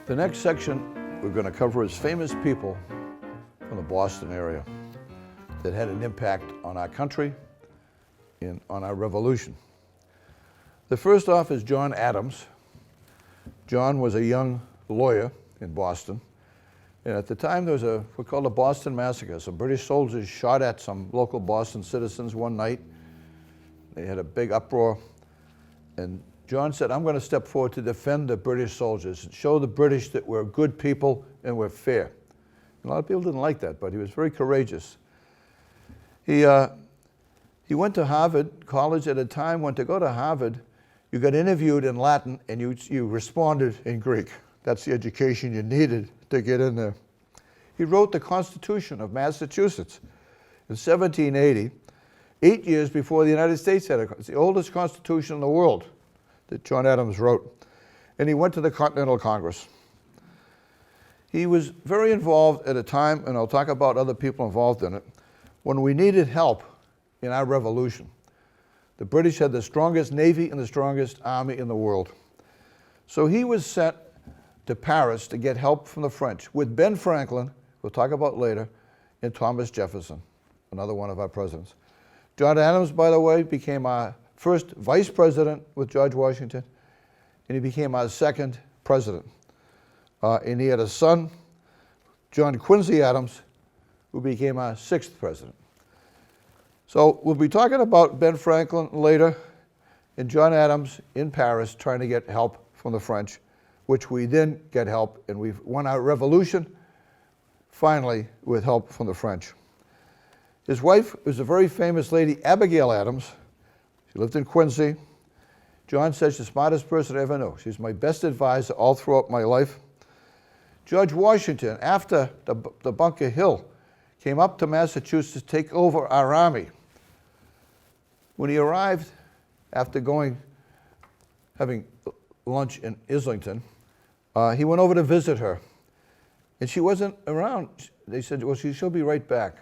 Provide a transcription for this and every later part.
The next section we're going to cover is famous people from the Boston area that had an impact on our country and on our revolution. The first off is John Adams. John was a young lawyer in Boston, and at the time there was what's called the Boston Massacre. Some British soldiers shot at some local Boston citizens one night. They had a big uproar, and John said, I'm going to step forward to defend the British soldiers and show the British that we're good people and we're fair. And a lot of people didn't like that, but he was very courageous. He went to Harvard College at a time when to go to Harvard, you got interviewed in Latin and you responded in Greek. That's the education you needed to get in there. He wrote the Constitution of Massachusetts in 1780, 8 years before the United States had it. It's the oldest constitution in the world that John Adams wrote. And he went to the Continental Congress. He was very involved at a time, and I'll talk about other people involved in it, when we needed help in our revolution. The British had the strongest navy and the strongest army in the world. So he was sent to Paris to get help from the French with Ben Franklin, we'll talk about later, and Thomas Jefferson, another one of our presidents. John Adams, by the way, became our first vice president with George Washington, and he became our second president. And he had a son, John Quincy Adams, who became our sixth president. So we'll be talking about Ben Franklin later and John Adams in Paris trying to get help from the French, which we then get help, and we've won our revolution, finally, with help from the French. His wife was a very famous lady, Abigail Adams. She lived in Quincy. John says she's the smartest person I ever knew. She's my best advisor all throughout my life. George Washington, after the Bunker Hill, came up to Massachusetts to take over our army. When he arrived, after having lunch in Islington, he went over to visit her. And she wasn't around. They said, well, she'll be right back.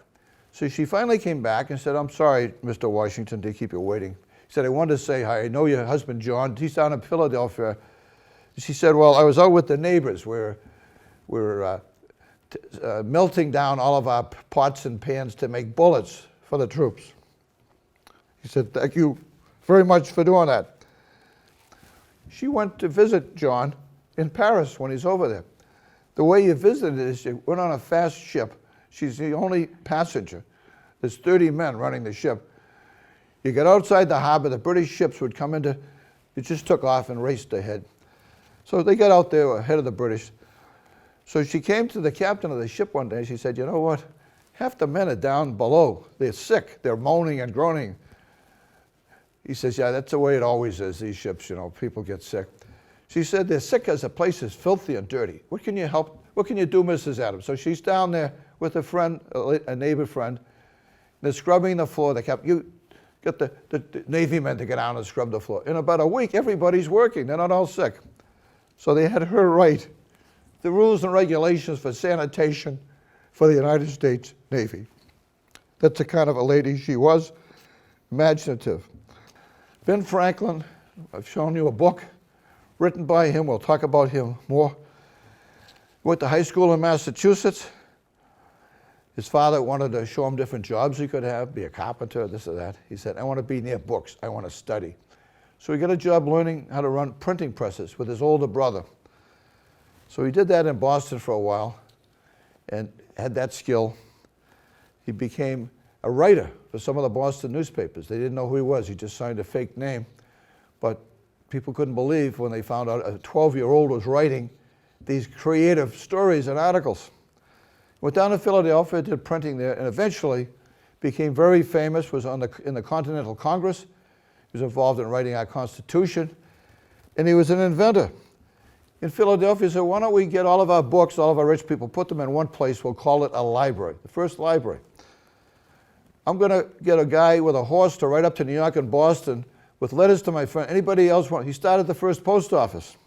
So she finally came back and said, I'm sorry, Mr. Washington, to keep you waiting. He said, I wanted to say hi. I know your husband, John. He's down in Philadelphia. She said, well, I was out with the neighbors. We're melting down all of our pots and pans to make bullets for the troops. He said, thank you very much for doing that. She went to visit John in Paris when he's over there. The way you visited is she went on a fast ship. She's the only passenger. There's 30 men running the ship. You get outside the harbor, the British ships would come into, it just took off and raced ahead. So they got out there ahead of the British. So she came to the captain of the ship one day. She said, you know what? Half the men are down below. They're sick. They're moaning and groaning. He says, yeah, that's the way it always is, these ships, you know, people get sick. She said, they're sick because the place is filthy and dirty. What can you help? What can you do, Mrs. Adams? So she's down there with a friend, a neighbor friend. They're scrubbing the floor. You get the Navy men to get down and scrub the floor. In about a week, everybody's working. They're not all sick. So they had her write the rules and regulations for sanitation for the United States Navy. That's the kind of a lady she was, imaginative. Ben Franklin, I've shown you a book written by him. We'll talk about him more. Went to high school in Massachusetts. His father wanted to show him different jobs he could have, be a carpenter, this or that. He said, I want to be near books. I want to study. So he got a job learning how to run printing presses with his older brother. So he did that in Boston for a while and had that skill. He became a writer for some of the Boston newspapers. They didn't know who he was. He just signed a fake name. But people couldn't believe when they found out a 12-year-old was writing these creative stories and articles. Went down to Philadelphia, did printing there, and eventually became very famous, was in the Continental Congress. He was involved in writing our Constitution, and he was an inventor. In Philadelphia, he said, why don't we get all of our books, all of our rich people, put them in one place, we'll call it a library, the first library. I'm going to get a guy with a horse to ride up to New York and Boston with letters to my friend. Anybody else want? He started the first post office.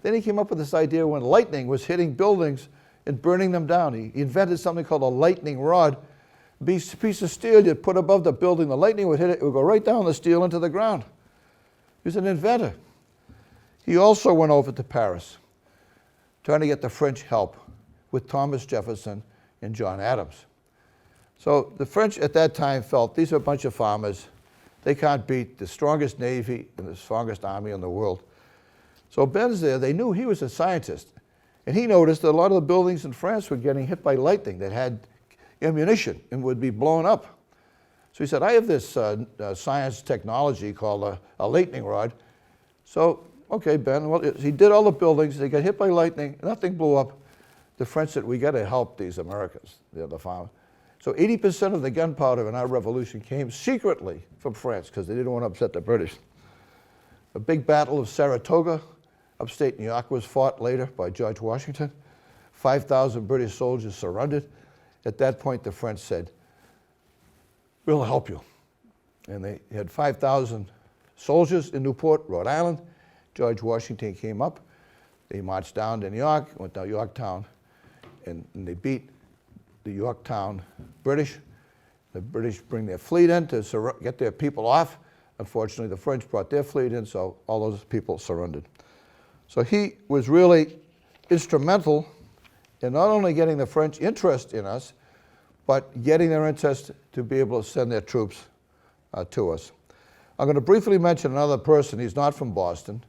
Then he came up with this idea when lightning was hitting buildings and burning them down. He invented something called a lightning rod. A piece of steel you'd put above the building. The lightning would hit it. It would go right down the steel into the ground. He was an inventor. He also went over to Paris. trying to get the French help with Thomas Jefferson and John Adams. So the French at that time felt these are a bunch of farmers. They can't beat the strongest navy and the strongest army in the world. So Ben's there. They knew he was a scientist. And he noticed that a lot of the buildings in France were getting hit by lightning that had ammunition and would be blown up. So he said, I have this science technology called a lightning rod. So, okay, Ben, well, he did all the buildings. They got hit by lightning. Nothing blew up. The French said, we got to help these Americans, the farmers. So 80% of the gunpowder in our revolution came secretly from France because they didn't want to upset the British. The big battle of Saratoga, upstate New York, was fought later by George Washington. 5,000 British soldiers surrendered. At that point, the French said, we'll help you. And they had 5,000 soldiers in Newport, Rhode Island. George Washington came up. They marched down to New York, went to Yorktown, and they beat the Yorktown British. The British bring their fleet in to get their people off. Unfortunately, the French brought their fleet in, so all those people surrendered. So he was really instrumental in not only getting the French interest in us, but getting their interest to be able to send their troops to us. I'm going to briefly mention another person. He's not from Boston.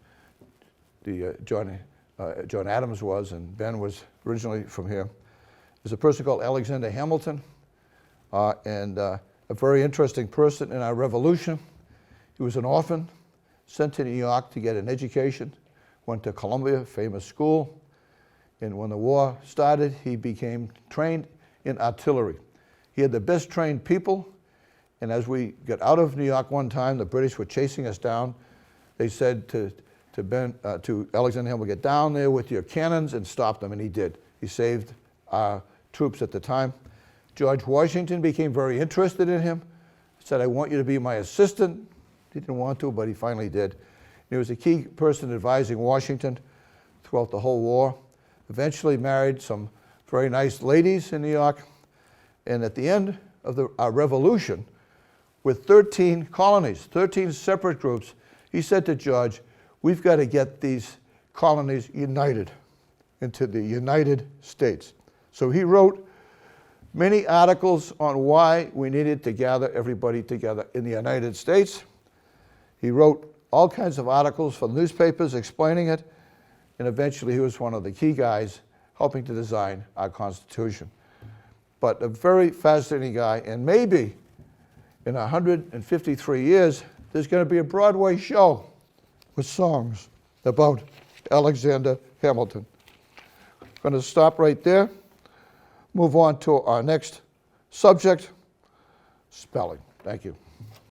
John Adams was, and Ben was originally from here. There's a person called Alexander Hamilton, and a very interesting person in our revolution. He was an orphan, sent to New York to get an education, went to Columbia, famous school, and when the war started, he became trained in artillery. He had the best trained people, and as we got out of New York one time, the British were chasing us down. They said to Alexander Hamilton, get down there with your cannons and stop them, and he did. He saved our troops at the time. George Washington became very interested in him, said, I want you to be my assistant. He didn't want to, but he finally did. He was a key person advising Washington throughout the whole war. Eventually married some very nice ladies in New York. And at the end of our revolution, with 13 colonies, 13 separate groups, he said to George, we've got to get these colonies united into the United States. So he wrote many articles on why we needed to gather everybody together in the United States. He wrote all kinds of articles for newspapers explaining it, and eventually he was one of the key guys helping to design our Constitution. But a very fascinating guy, and maybe in 153 years, there's going to be a Broadway show with songs about Alexander Hamilton. I'm going to stop right there, move on to our next subject, spelling. Thank you.